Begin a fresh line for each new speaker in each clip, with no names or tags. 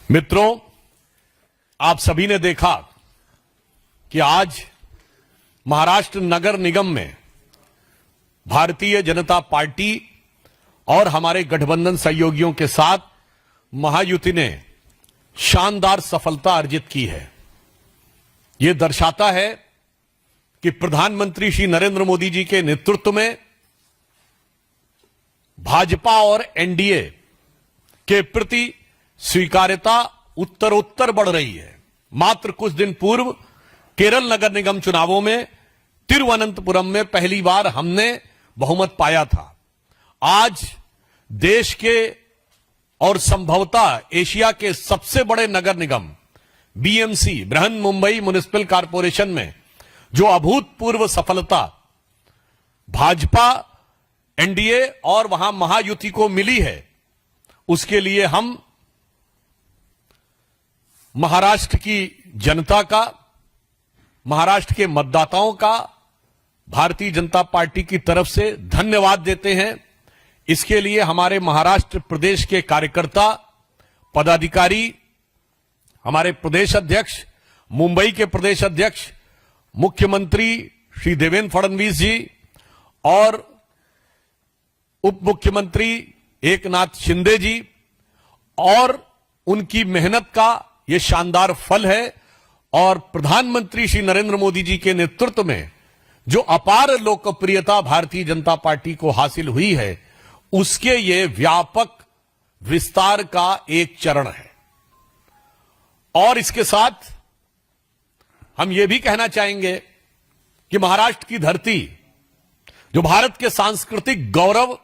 मित्रों, आप सभी ने देखा कि आज महाराष्ट्र नगर निगम में भारतीय जनता पार्टी और हमारे गठबंधन सहयोगियों के साथ महायुति ने शानदार सफलता अर्जित की है। यह दर्शाता है कि प्रधानमंत्री श्री नरेंद्र मोदी जी के नेतृत्व में भाजपा और एनडीए के प्रति स्वीकार्यता उत्तरोत्तर बढ़ रही है। मात्र कुछ दिन पूर्व केरल नगर निगम चुनावों में तिरुवनंतपुरम में पहली बार हमने बहुमत पाया था। आज देश के और संभवतः एशिया के सबसे बड़े नगर निगम BMC Brihan Mumbai municipal corporation में जो अभूतपूर्व सफलता भाजपा, एनडीए और वहां महायुति को मिली है, उसके लिए हम महाराष्ट्र की जनता का, महाराष्ट्र के मतदाताओं का भारतीय जनता पार्टी की तरफ से धन्यवाद देते हैं। इसके लिए हमारे महाराष्ट्र प्रदेश के कार्यकर्ता, पदाधिकारी, हमारे प्रदेश अध्यक्ष, मुंबई के प्रदेश अध्यक्ष, मुख्यमंत्री श्री देवेंद्र फडणवीस जी और उप मुख्यमंत्री एकनाथ शिंदे जी और उनकी मेहनत का यह शानदार फल है। और प्रधानमंत्री श्री नरेंद्र मोदी जी के नेतृत्व में जो अपार लोकप्रियता भारतीय जनता पार्टी को हासिल हुई है, उसके ये व्यापक विस्तार का एक चरण है। और इसके साथ हम यह भी कहना चाहेंगे कि महाराष्ट्र की धरती, जो भारत के सांस्कृतिक गौरव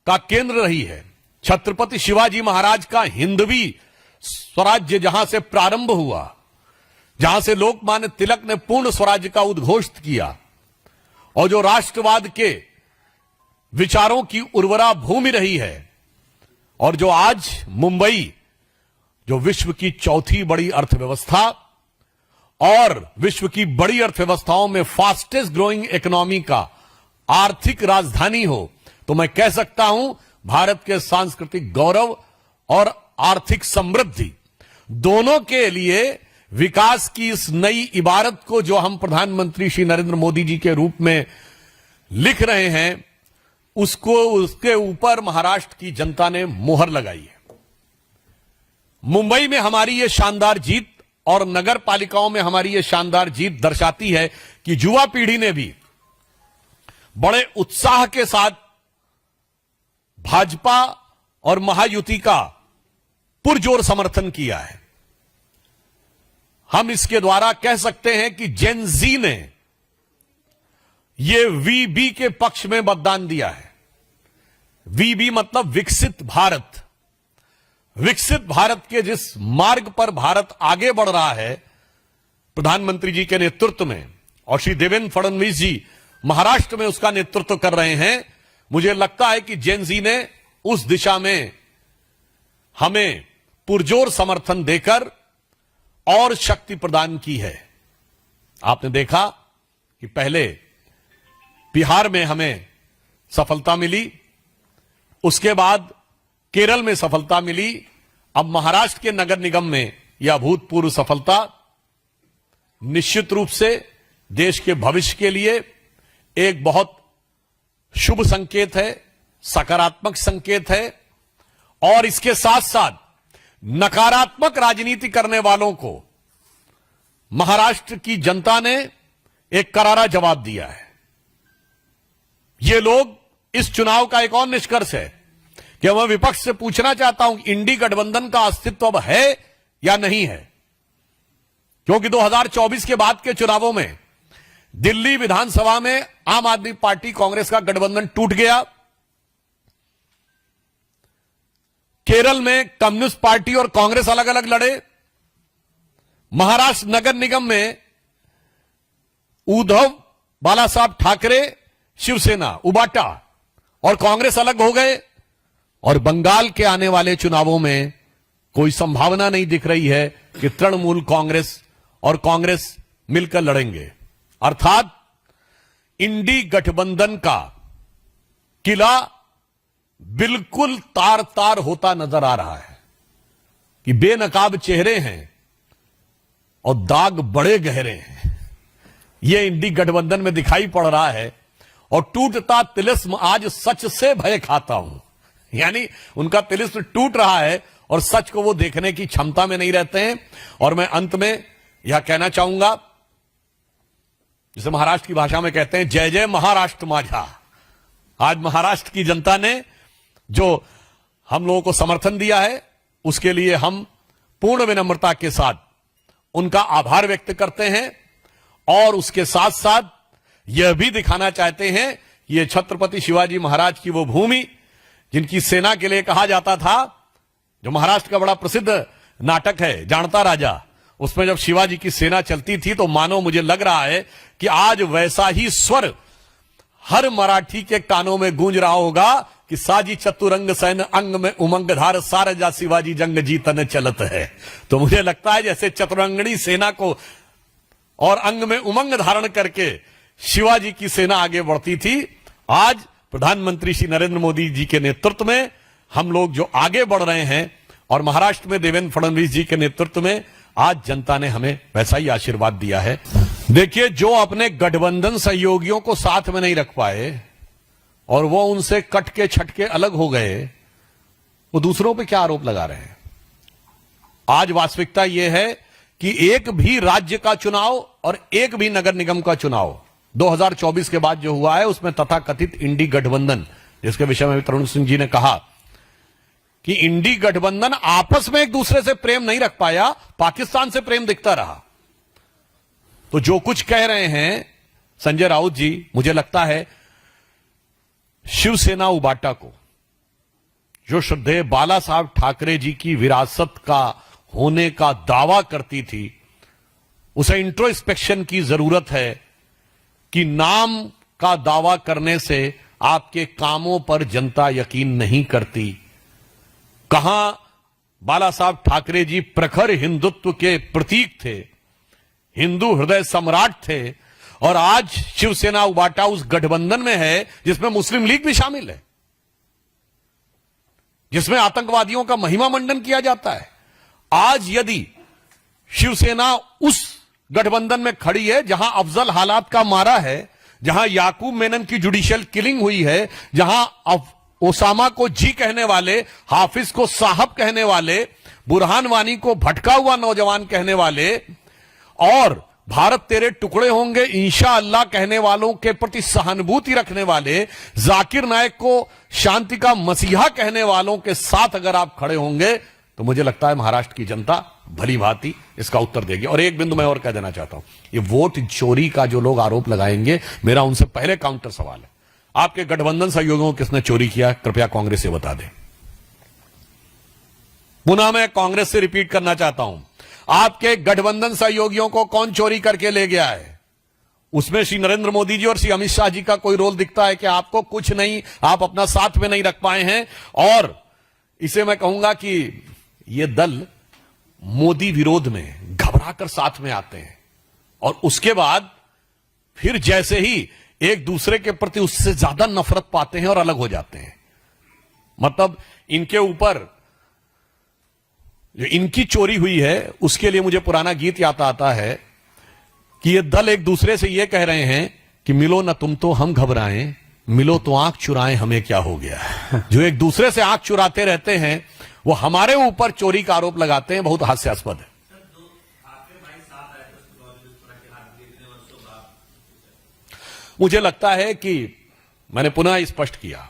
का केंद्र रही है, छत्रपति शिवाजी महाराज का हिंदवी स्वराज्य जहां से प्रारंभ हुआ, जहां से लोकमान्य तिलक ने पूर्ण स्वराज्य का उद्घोष किया और जो राष्ट्रवाद के विचारों की उर्वरा भूमि रही है, और जो आज मुंबई, जो विश्व की चौथी बड़ी अर्थव्यवस्था और विश्व की बड़ी अर्थव्यवस्थाओं में फास्टेस्ट ग्रोइंग इकोनॉमी का आर्थिक राजधानी हो, तो मैं कह सकता हूं भारत के सांस्कृतिक गौरव और आर्थिक समृद्धि दोनों के लिए विकास की इस नई इबारत को जो हम प्रधानमंत्री श्री नरेंद्र मोदी जी के रूप में लिख रहे हैं, उसके ऊपर महाराष्ट्र की जनता ने मुहर लगाई है। मुंबई में हमारी यह शानदार जीत और नगर पालिकाओं में हमारी यह शानदार जीत दर्शाती है कि युवा पीढ़ी ने भी बड़े उत्साह के साथ भाजपा और महायुति का पुरजोर समर्थन किया है। हम इसके द्वारा कह सकते हैं कि जेन जी ने यह वीबी के पक्ष में मतदान दिया है। वीबी मतलब विकसित भारत। विकसित भारत के जिस मार्ग पर भारत आगे बढ़ रहा है प्रधानमंत्री जी के नेतृत्व में, और श्री देवेंद्र फडणवीस जी महाराष्ट्र में उसका नेतृत्व कर रहे हैं, मुझे लगता है कि जेन जी ने उस दिशा में हमें पुरजोर समर्थन देकर और शक्ति प्रदान की है। आपने देखा कि पहले बिहार में हमें सफलता मिली, उसके बाद केरल में सफलता मिली, अब महाराष्ट्र के नगर निगम में यह अभूतपूर्व सफलता निश्चित रूप से देश के भविष्य के लिए एक बहुत शुभ संकेत है, सकारात्मक संकेत है। और इसके साथ साथ नकारात्मक राजनीति करने वालों को महाराष्ट्र की जनता ने एक करारा जवाब दिया है। ये लोग, इस चुनाव का एक और निष्कर्ष है कि मैं विपक्ष से पूछना चाहता हूं कि इंडी गठबंधन का अस्तित्व अब है या नहीं है, क्योंकि 2024 के बाद के चुनावों में दिल्ली विधानसभा में आम आदमी पार्टी कांग्रेस का गठबंधन टूट गया, केरल में कम्युनिस्ट पार्टी और कांग्रेस अलग अलग लड़े, महाराष्ट्र नगर निगम में उद्धव बाला साहब ठाकरे, शिवसेना, उबाटा और कांग्रेस अलग हो गए, और बंगाल के आने वाले चुनावों में कोई संभावना नहीं दिख रही है कि तृणमूल कांग्रेस और कांग्रेस मिलकर लड़ेंगे। अर्थात इंडी गठबंधन का किला बिल्कुल तार तार होता नजर आ रहा है। कि बेनकाब चेहरे हैं और दाग बड़े गहरे हैं। यह इंडी गठबंधन में दिखाई पड़ रहा है। और टूटता तिलिस्म आज सच से भय खाता हूं, यानी उनका तिलिस्म टूट रहा है और सच को वो देखने की क्षमता में नहीं रहते हैं। और मैं अंत में यह कहना चाहूंगा, जिसे महाराष्ट्र की भाषा में कहते हैं, जय जय महाराष्ट्र माझा। आज महाराष्ट्र की जनता ने जो हम लोगों को समर्थन दिया है, उसके लिए हम पूर्ण विनम्रता के साथ उनका आभार व्यक्त करते हैं। और उसके साथ साथ यह भी दिखाना चाहते हैं कि यह छत्रपति शिवाजी महाराज की वो भूमि, जिनकी सेना के लिए कहा जाता था, जो महाराष्ट्र का बड़ा प्रसिद्ध नाटक है जानता राजा, उसमें जब शिवाजी की सेना चलती थी तो मानो मुझे लग रहा है कि आज वैसा ही स्वर हर मराठी के कानों में गूंज रहा होगा कि साजी चतुरंग सैन अंग में उमंग धार सारजा शिवाजी जंग जीतन चलत है। तो मुझे लगता है जैसे चतुरंगणी सेना को और अंग में उमंग धारण करके शिवाजी की सेना आगे बढ़ती थी, आज प्रधानमंत्री श्री नरेंद्र मोदी जी के नेतृत्व में हम लोग जो आगे बढ़ रहे हैं और महाराष्ट्र में देवेंद्र फडणवीस जी के नेतृत्व में आज जनता ने हमें वैसा ही आशीर्वाद दिया है। देखिए, जो अपने गठबंधन सहयोगियों को साथ में नहीं रख पाए और वो उनसे कट के छट के अलग हो गए, वो दूसरों पे क्या आरोप लगा रहे हैं। आज वास्तविकता यह है कि एक भी राज्य का चुनाव और एक भी नगर निगम का चुनाव 2024 के बाद जो हुआ है, उसमें तथाकथित इंडी गठबंधन, जिसके विषय में तरुण सिंह जी ने कहा कि इंडी गठबंधन आपस में एक दूसरे से प्रेम नहीं रख पाया, पाकिस्तान से प्रेम दिखता रहा। तो जो कुछ कह रहे हैं संजय राउत जी, मुझे लगता है शिवसेना उबाटा को, जो श्रद्धेय बाला साहब ठाकरे जी की विरासत का होने का दावा करती थी, उसे इंट्रोस्पेक्शन की जरूरत है कि नाम का दावा करने से आपके कामों पर जनता यकीन नहीं करती। कहां बाला साहब ठाकरे जी प्रखर हिंदुत्व के प्रतीक थे, हिंदू हृदय सम्राट थे, और आज शिवसेना उबाटा उस गठबंधन में है जिसमें मुस्लिम लीग भी शामिल है, जिसमें आतंकवादियों का महिमा मंडन किया जाता है। आज यदि शिवसेना उस गठबंधन में खड़ी है जहां अफजल हालात का मारा है, जहां याकूब मेनन की जुडिशियल किलिंग हुई है, जहां ओसामा को जी कहने वाले, हाफिज को साहब कहने वाले, बुरहान वानी को भटका हुआ नौजवान कहने वाले, और भारत तेरे टुकड़े होंगे इंशाअल्लाह कहने वालों के प्रति सहानुभूति रखने वाले, जाकिर नायक को शांति का मसीहा कहने वालों के साथ अगर आप खड़े होंगे तो मुझे लगता है महाराष्ट्र की जनता भली भांति इसका उत्तर देगी। और एक बिंदु मैं और कह देना चाहता हूं, ये वोट चोरी का जो लोग आरोप लगाएंगे, मेरा उनसे पहले काउंटर सवाल है, आपके गठबंधन सहयोगियों को किसने चोरी किया, कृपया कांग्रेस से बता दें। पुनः मैं कांग्रेस से रिपीट करना चाहता हूं, आपके गठबंधन सहयोगियों को कौन चोरी करके ले गया है? उसमें श्री नरेंद्र मोदी जी और श्री अमित शाह जी का कोई रोल दिखता है कि आपको कुछ नहीं, आप अपना साथ में नहीं रख पाए हैं। और इसे मैं कहूंगा कि ये दल मोदी विरोध में घबराकर साथ में आते हैं और उसके बाद फिर जैसे ही एक दूसरे के प्रति उससे ज्यादा नफरत पाते हैं और अलग हो जाते हैं। मतलब इनके ऊपर जो इनकी चोरी हुई है उसके लिए मुझे पुराना गीत याद आता है कि ये दल एक दूसरे से ये कह रहे हैं कि मिलो ना तुम तो हम घबराएं, मिलो तो आंख चुराएं हमें क्या हो गया। जो एक दूसरे से आंख चुराते रहते हैं वो हमारे ऊपर चोरी का आरोप लगाते हैं, बहुत हास्यास्पद है। मुझे लगता है कि मैंने पुनः स्पष्ट किया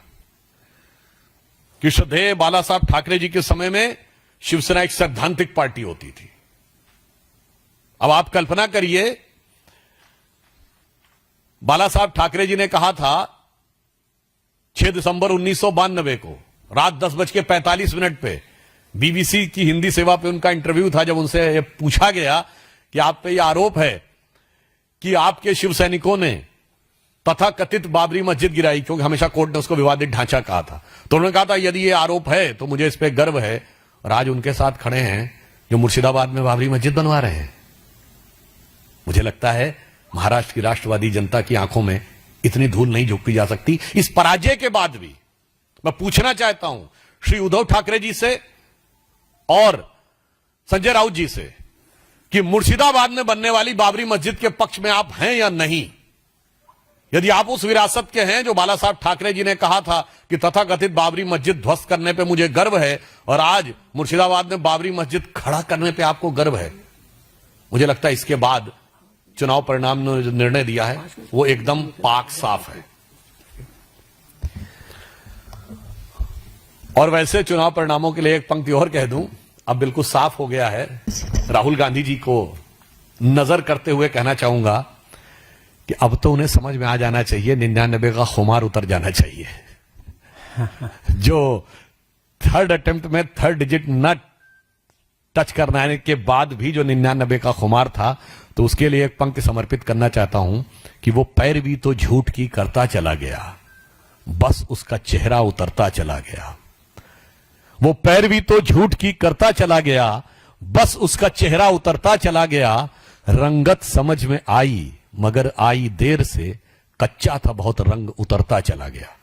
कि श्रद्धेय बाला साहब ठाकरे जी के समय में शिवसेना एक सैद्धांतिक पार्टी होती थी। अब आप कल्पना करिए, बाला साहब ठाकरे जी ने कहा था 6 दिसंबर 1992 को रात 10:45 पे बीबीसी की हिंदी सेवा पे उनका इंटरव्यू था, जब उनसे यह पूछा गया कि आप पे यह आरोप है कि आपके शिव सैनिकों ने तथा कथित बाबरी मस्जिद गिराई, क्योंकि हमेशा कोर्ट ने उसको विवादित ढांचा कहा था, तो उन्होंने कहा था यदि यह आरोप है तो मुझे इस पे गर्व है। और आज उनके साथ खड़े हैं जो मुर्शिदाबाद में बाबरी मस्जिद बनवा रहे हैं। मुझे लगता है महाराष्ट्र की राष्ट्रवादी जनता की आंखों में इतनी धूल नहीं झोंकी जा सकती। इस पराजय के बाद भी मैं पूछना चाहता हूं श्री उद्धव ठाकरे जी से और संजय राउत जी से कि मुर्शिदाबाद में बनने वाली बाबरी मस्जिद के पक्ष में आप हैं या नहीं। यदि आप उस विरासत के हैं जो बाला साहब ठाकरे जी ने कहा था कि तथाकथित बाबरी मस्जिद ध्वस्त करने पे मुझे गर्व है, और आज मुर्शिदाबाद में बाबरी मस्जिद खड़ा करने पे आपको गर्व है, मुझे लगता है इसके बाद चुनाव परिणाम ने जो निर्णय दिया है वो एकदम पाक साफ है। और वैसे चुनाव परिणामों के लिए एक पंक्ति और कह दूं, अब बिल्कुल साफ हो गया है। राहुल गांधी जी को नजर करते हुए कहना चाहूंगा कि अब तो उन्हें समझ में आ जाना चाहिए, 99 का खुमार उतर जाना चाहिए। जो थर्ड अटेम्प्ट में थर्ड डिजिट न टच करने के बाद भी जो 99 का खुमार था, तो उसके लिए एक पंक्ति समर्पित करना चाहता हूं कि वो पैरवी तो झूठ की करता चला गया, बस उसका चेहरा उतरता चला गया। वो पैरवी तो झूठ की करता चला गया, बस उसका चेहरा उतरता चला गया। रंगत समझ में आई मगर आई देर से, कच्चा था बहुत रंग उतरता चला गया।